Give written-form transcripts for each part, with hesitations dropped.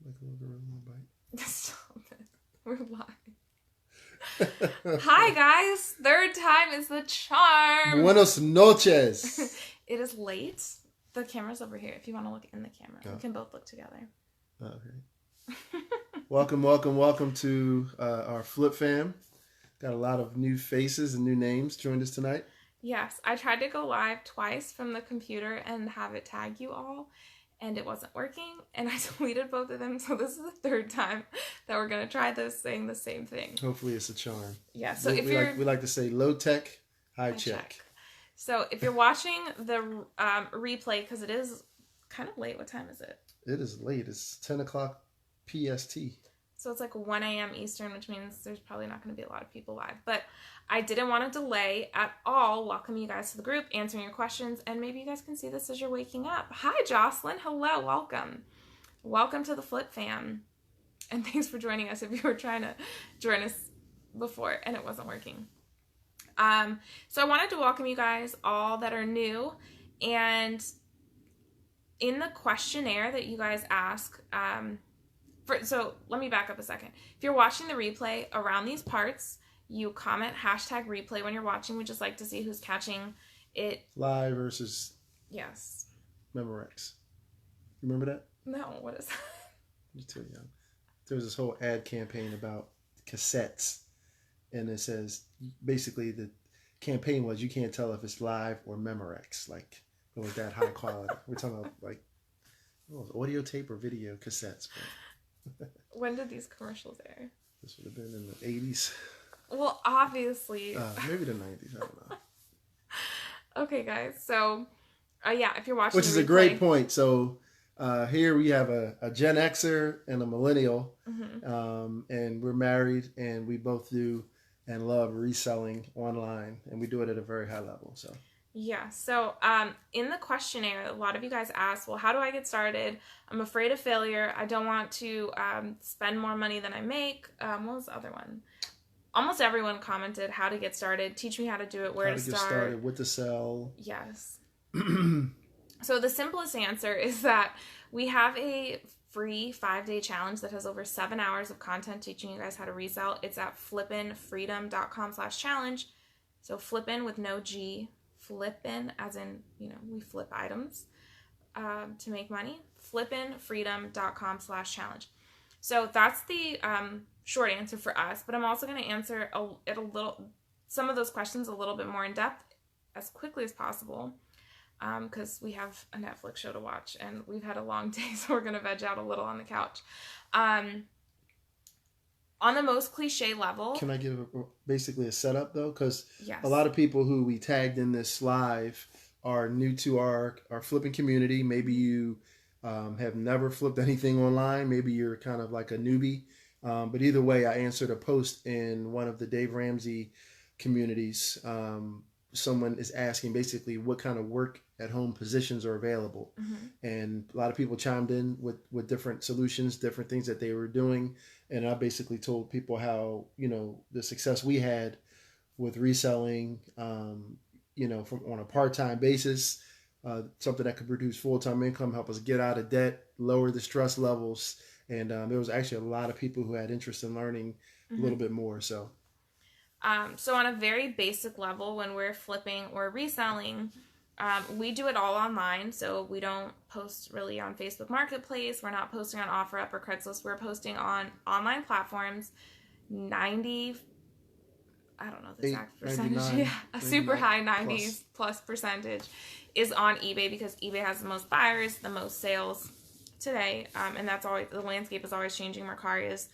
Like a little gorilla bite. Stop it. We're live. Hi, guys. Third time is the charm. Buenos noches. It is late. The camera's over here if you want to look in the camera. We can both look together. Okay. Welcome to our flip fam. Got a lot of new faces and new names joined us tonight. Yes. I tried to go live twice from the computer and have it tag you all, and it wasn't working, and I deleted both of them, so this is the third time that we're going to try this, saying the same thing. Hopefully it's a charm. Yeah, so we like to say low tech, high check. So if you're watching the replay, because it is kind of late, what time is it? It is late. It's 10 o'clock PST. So it's like 1 a.m. Eastern, which means there's probably not going to be a lot of people live. But I didn't want to delay at all. Welcome you guys to the group, answering your questions, and maybe you guys can see this as you're waking up. Hi, Jocelyn. Hello. Welcome. Welcome to the Flip Fam. And thanks for joining us if you were trying to join us before and it wasn't working. So I wanted to welcome you guys all that are new. And in the questionnaire that you guys ask, so let me back up a second. If you're watching the replay around these parts, you comment hashtag replay when you're watching. We just like to see who's catching it. Live versus Yes. Memorex. You remember that? No, what is that? You're too young. There was this whole ad campaign about cassettes. And it says, basically the campaign was, you can't tell if it's live or Memorex. Like, it was that high quality. We're talking about like audio tape or video cassettes. But When did these commercials air? This would have been in the 80s. Well, obviously. Maybe the 90s. I don't know. Okay, guys. So, yeah, if you're watching Which is a great point. So, here we have a Gen Xer and a millennial. Mm-hmm. And we're married, and we both do and love reselling online. And we do it at a very high level. So. Yeah. So in the questionnaire, a lot of you guys asked, well, how do I get started? I'm afraid of failure. I don't want to spend more money than I make. What was the other one? Almost everyone commented how to get started. Teach me how to do it, where to start. How to get started, what to sell. Yes. So the simplest answer is that we have a free 5-day challenge that has over 7 hours of content teaching you guys how to resell. It's at flippinfreedom.com/challenge. So flippin with no G. Flippin, as in, we flip items to make money. Flippinfreedom.com/challenge. So that's the short answer for us. But I'm also going to answer some of those questions a little bit more in depth as quickly as possible, because we have a Netflix show to watch and we've had a long day, so we're going to veg out a little on the couch. On the most cliche level. Can I give basically a setup, though? Because yes. A lot of people who we tagged in this live are new to our flipping community. Maybe you have never flipped anything online. Maybe you're kind of like a newbie. But either way, I answered a post in one of the Dave Ramsey communities. Someone is asking basically what kind of work at home positions are available. Mm-hmm. And a lot of people chimed in with different solutions, different things that they were doing. And I basically told people how, the success we had with reselling, from on a part-time basis, something that could produce full-time income, help us get out of debt, lower the stress levels. And there was actually a lot of people who had interest in learning a little bit more. So on a very basic level, when we're flipping or reselling, we do it all online. So we don't post really on Facebook Marketplace. We're not posting on OfferUp or Craigslist. We're posting on online platforms. 90, I don't know the exact percentage. Yeah, a super high 90s plus percentage is on eBay, because eBay has the most buyers, the most sales today. And that's always, the landscape is always changing. Mercari is,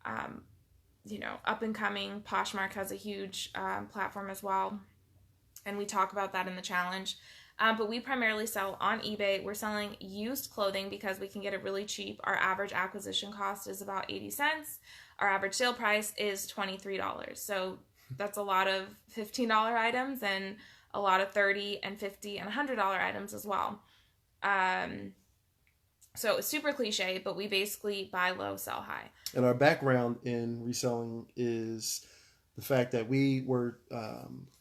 up and coming. Poshmark has a huge platform as well. And we talk about that in the challenge. But we primarily sell on eBay. We're selling used clothing because we can get it really cheap. Our average acquisition cost is about 80 cents. Our average sale price is $23. So that's a lot of $15 items and a lot of $30 and $50 and $100 items as well. So it's super cliche, but we basically buy low, sell high. And our background in reselling is the fact that we were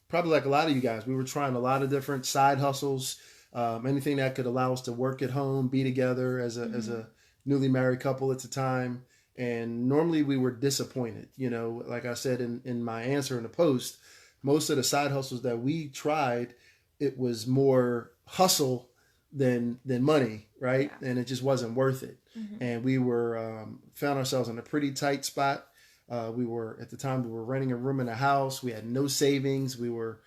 probably like a lot of you guys, we were trying a lot of different side hustles, anything that could allow us to work at home, be together as a newly married couple at the time. And normally we were disappointed. You know, like I said in my answer in the post, most of the side hustles that we tried, it was more hustle than money, right? Yeah. And it just wasn't worth it. And we were found ourselves in a pretty tight spot. We were at the time we were renting a room in a house. We had no savings. We were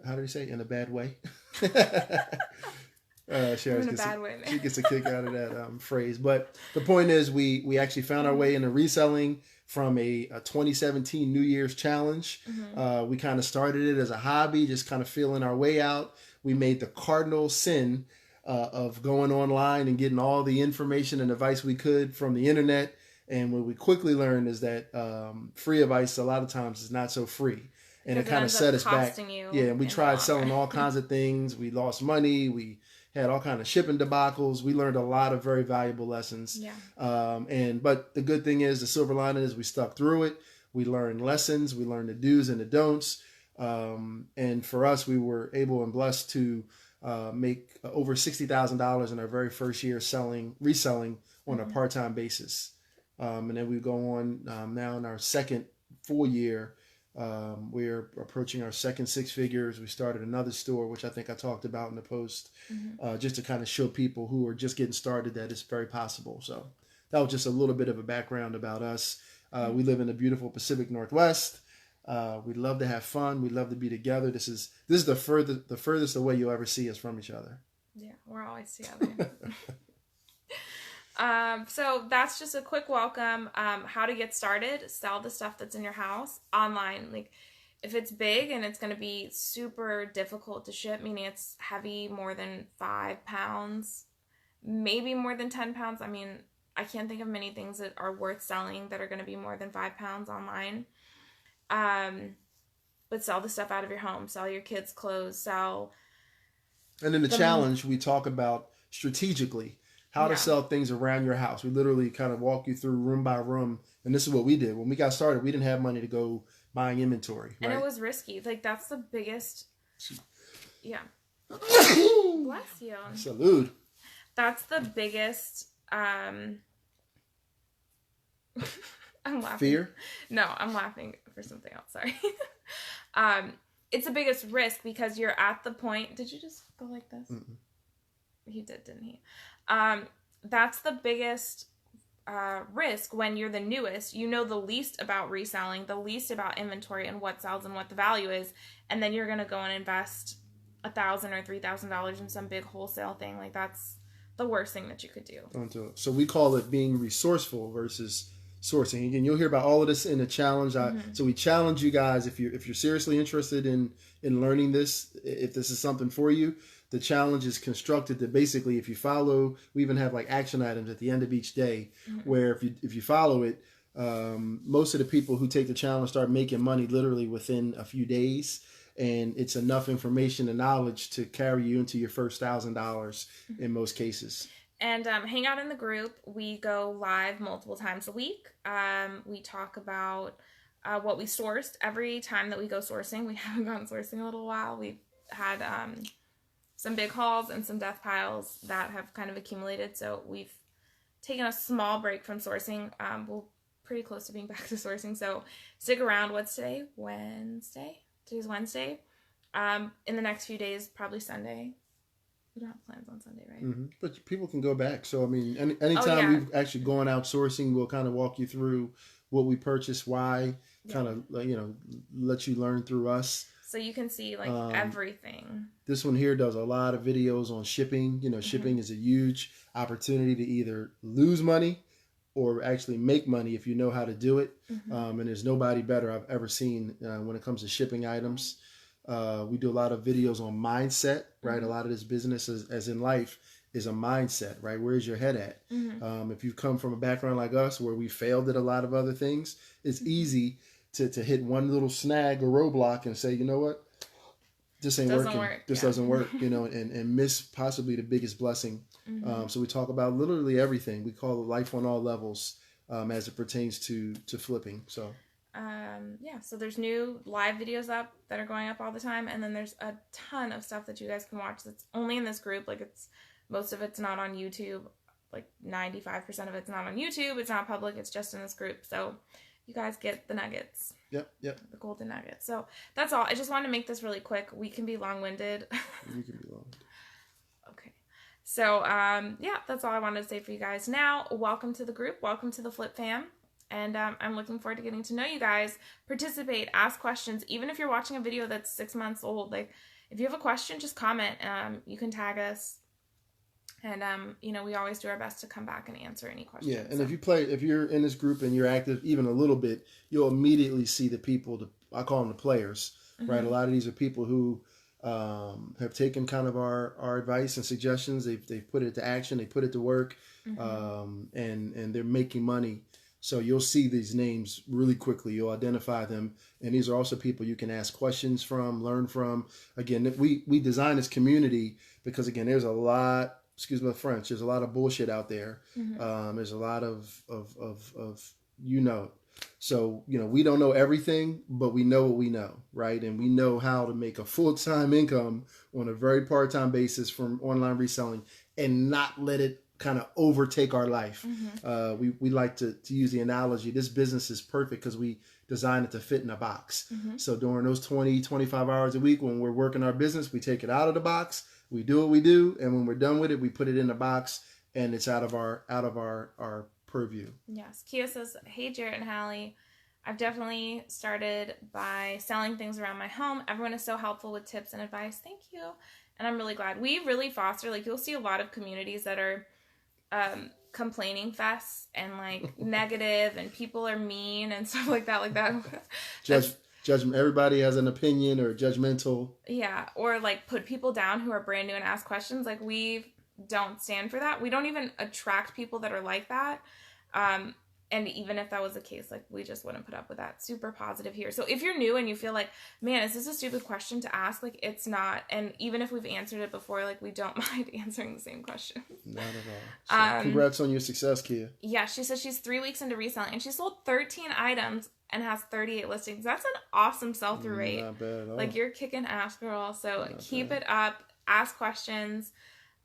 how do you say, in a bad way? In a bad way, man. She gets a kick out of that phrase. But the point is, we actually found our way into reselling from a 2017 New Year's challenge. We kind of started it as a hobby, just kind of feeling our way out. We made the cardinal sin of going online and getting all the information and advice we could from the internet. And what we quickly learned is that free advice a lot of times is not so free. And it kind of set us back. Yeah, and we tried selling all kinds of things. We lost money. We had all kinds of shipping debacles. We learned a lot of very valuable lessons. Yeah. But the good thing is, the silver lining is we stuck through it. We learned lessons. We learned the do's and the don'ts. And for us, we were able and blessed to make over $60,000 in our very first year reselling on a part-time basis. And then we go on now in our second full year. We're approaching our second six figures. We started another store, which I think I talked about in the post, just to kind of show people who are just getting started that it's very possible. So that was just a little bit of a background about us. We live in the beautiful Pacific Northwest. We love to have fun. We love to be together. This is the furthest away you'll ever see us from each other. Yeah, we're always together. So that's just a quick welcome. How to get started, sell the stuff that's in your house online. Like if it's big and it's going to be super difficult to ship, meaning it's heavy, more than 5 pounds, maybe more than 10 pounds. I mean, I can't think of many things that are worth selling that are going to be more than 5 pounds online. But sell the stuff out of your home, sell your kids' clothes, sell. And in the challenge, we talk about strategically how to sell things around your house. We literally kind of walk you through room by room. And this is what we did. When we got started, we didn't have money to go buying inventory. Right? And it was risky. Like, that's the biggest... Yeah. Bless you. Salute. That's the biggest... I'm laughing. Fear? No, I'm laughing for something else. Sorry. It's the biggest risk because you're at the point... Did you just go like this? Mm-mm. He did, didn't he? That's the biggest risk when you're the newest. You know the least about reselling, the least about inventory and what sells and what the value is, and then you're going to go and invest $1,000 or $3,000 in some big wholesale thing. Like, that's the worst thing that you could do. Don't do it. So we call it being resourceful versus sourcing. Again, you'll hear about all of this in the challenge. So we challenge you guys, if you're seriously interested in learning this, if this is something for you. The challenge is constructed that basically, if you follow, we even have like action items at the end of each day, where if you follow it, most of the people who take the challenge start making money literally within a few days, and it's enough information and knowledge to carry you into your first $1,000 in most cases. And hang out in the group. We go live multiple times a week. We talk about what we sourced every time that we go sourcing. We haven't gone sourcing in a little while. We've had some big hauls and some death piles that have kind of accumulated. So we've taken a small break from sourcing. We're pretty close to being back to sourcing. So stick around. What's today? Wednesday? Today's Wednesday. In the next few days, probably Sunday. We don't have plans on Sunday, right? Mm-hmm. But people can go back. So, I mean, anytime we've actually gone out sourcing, we'll kind of walk you through what we purchased, why, kind of, let you learn through us. So you can see like everything. This one here does a lot of videos on shipping. Shipping is a huge opportunity to either lose money or actually make money if you know how to do it. And there's nobody better I've ever seen when it comes to shipping items. We do a lot of videos on mindset, right? A lot of this business, as in life, is a mindset, right? Where's your head at? If you've come from a background like us where we failed at a lot of other things, it's easy to hit one little snag or roadblock and say, you know what, this ain't working. This doesn't work, and miss possibly the biggest blessing. So we talk about literally everything. We call it life on all levels as it pertains to flipping. So. So there's new live videos up that are going up all the time, and then there's a ton of stuff that you guys can watch that's only in this group. Like, most of it's not on YouTube. like 95% of it's not on YouTube. It's not public. It's just in this group. So you guys get the nuggets. Yep. The golden nuggets. So that's all. I just wanted to make this really quick. We can be long-winded. You can be long-winded. Okay. So, yeah, that's all I wanted to say for you guys. Now, welcome to the group. Welcome to the Flip Fam. And I'm looking forward to getting to know you guys. Participate, ask questions. Even if you're watching a video that's 6 months old, like, if you have a question, just comment. You can tag us. And, you know, we always do our best to come back and answer any questions. Yeah, and if you're in this group and you're active even a little bit, you'll immediately see the people, I call them the players, right? A lot of these are people who have taken kind of our advice and suggestions. They've put it to action. They put it to work, and they're making money. So you'll see these names really quickly. You'll identify them. And these are also people you can ask questions from, learn from. Again, we design this community because, again, there's a lot, excuse my French, there's a lot of bullshit out there. There's a lot of so, we don't know everything, but we know what we know, right? And we know how to make a full-time income on a very part-time basis from online reselling and not let it kind of overtake our life. We like to use the analogy, this business is perfect because we designed it to fit in a box. So during those 20, 25 hours a week when we're working our business, we take it out of the box, we do what we do, and when we're done with it, we put it in the box and it's out of our purview. Yes. Kia says, hey, Jarrett and Hallie, I've definitely started by selling things around my home. Everyone is so helpful with tips and advice. Thank you. And I'm really glad. We really foster, like, you'll see a lot of communities that are complaining fests and, like, negative, and people are mean and stuff like that. Judgment. Everybody has an opinion or judgmental. Yeah. Or, like, put people down who are brand new and ask questions. Like, we don't stand for that. We don't even attract people that are like that. And even if that was the case, like, we just wouldn't put up with that. Super positive here. So if you're new and you feel like, man, is this a stupid question to ask? Like, it's not. And even if we've answered it before, like, we don't mind answering the same question. Not at all. So congrats on your success, Kia. Yeah, she says she's 3 weeks into reselling and she sold 13 items and has 38 listings. That's an awesome sell-through rate. Not bad at all. Like, you're kicking ass, girl. So Not keep bad. it up. Ask questions.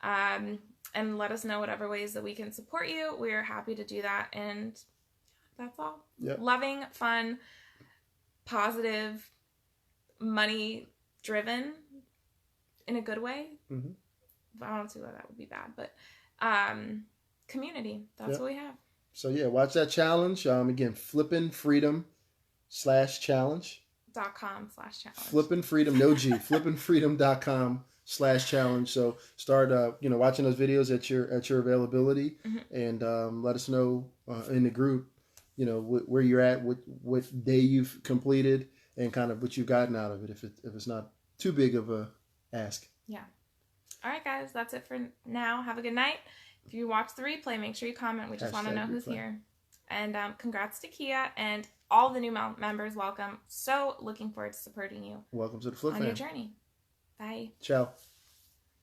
And let us know whatever ways that we can support you. We are happy to do that. And that's all. Yep. Loving, fun, positive, money driven in a good way. I don't see why that would be bad, but community. That's what we have. So yeah, watch that challenge. Again, flippingfreedom/challenge. .com/challenge. Flippingfreedom, no G. flippingfreedom.com/challenge. So start watching those videos at your availability, and let us know in the group where you're at, what day you've completed, and kind of what you've gotten out of it, if it's not too big of a ask. Yeah. All right, guys, that's it for now. Have a good night. If you watch the replay, make sure you comment. We just want to know who's here. And congrats to Kia and all the new members. Welcome. So looking forward to supporting you. Welcome to the Flip Fam. On your journey. Bye. Ciao.